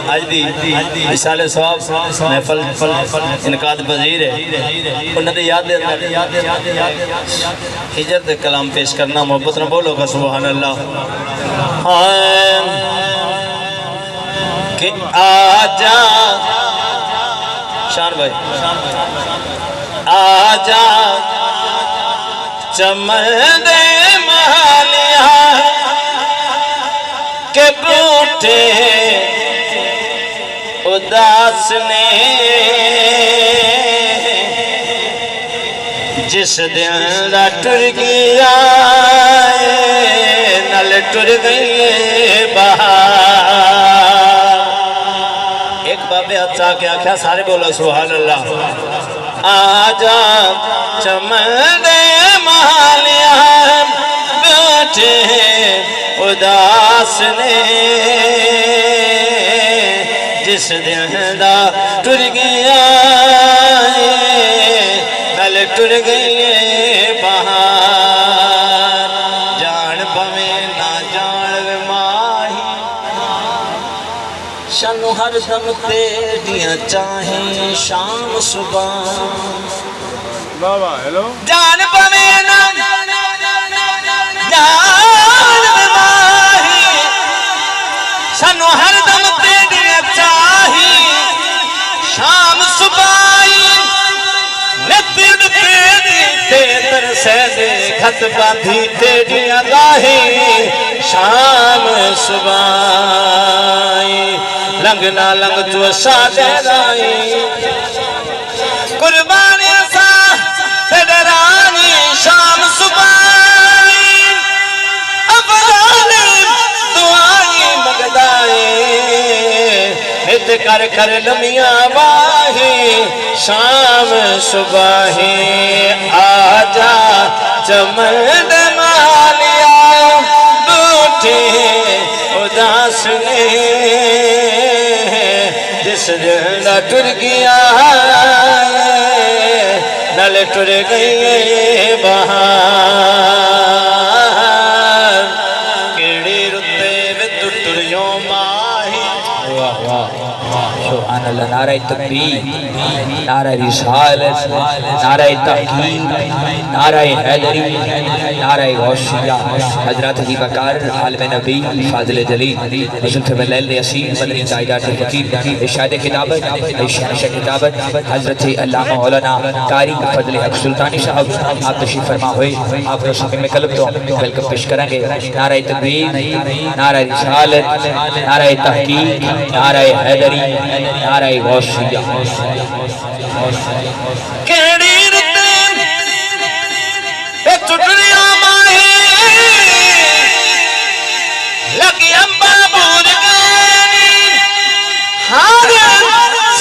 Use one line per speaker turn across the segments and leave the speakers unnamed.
آج دی مثال صاحب محفل انقاد پذیر ہے انہوں نے یاد دیتا ہجر دے کلام پیش کرنا محبت نہ بولو گا سبحان اللہ کہ آجا شان بھائی آجا چمن دے مہالیا کے بوٹے اداس نے جس دن دا ٹر گیا نل ٹر گئی بہار ایک بابے اچھا کیا کیا سارے بولو سبحان اللہ آجا چمن دے مہالیا بیٹھے اداس نے جس دن دا ٹر گیا نل ٹر گئی بہار جان پویں نہ جان ماہی شانو ہر دم تیریاں چاہیں شام صبح
بابا ہیلو
جان پویں نہ سانو ہر دم تیریاں چاہی شام صبح نتن تیتر سیدے گھت باندھی تیریاں گاہی شام صبح لنگ نہ لنگ تو سادے رائی قربانی سا تیرانی شام صبح ہت کر کر لمیاں باہی شام صبح آجا چمن دے مہالیا بوٹے اداس نے جس دن دا ٹر گیا نل ٹر گئی بہار کیڑی رتے وچ ٹریوں ماہی
سبحان اللہ نعرہ تکبیر نعرہ رسالت نعرہ تحقیق نعرہ حیدری نعرہ غوثیہ حضرت ہی بکار عالم نبی فاضل جلیل حضرت بلیل یسین مدنی جائیداد فقیر ارشاد کتابت ارشاد کتابت حضرت علامہ مولانا قاری فضل حق سلطانی صاحب آپ تشریف فرما ہوئے آپ کو سامنے میں قلب تو ویلکم پیش کریں گے نعرہ تکبیر نعرہ رسالت نعرہ تحقیق نعرہ حیدری نعرہ غوثیہ
کیڑی رتے اے ٹٹڑیاں ماہی لگی امبا بور گئی ہار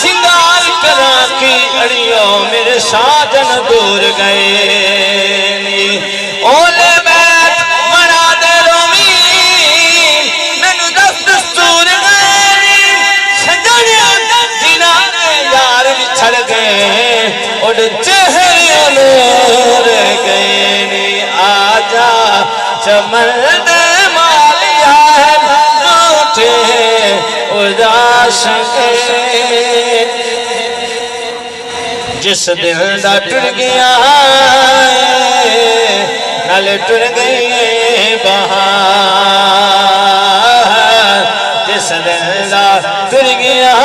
سنگار کرا کی اڑیوں میرے ساجن دور گئے اولے بیت بڑا دے رومی مینو دست دستور گئے سجنیاں جنا یار بچھڑ گئے اور چہریاں نور گئے آجا چمن دے مالیا بوٹے اداس نے جس دن دا ٹر گیا نل ٹر گئی بہار جس دن دا ٹر گیا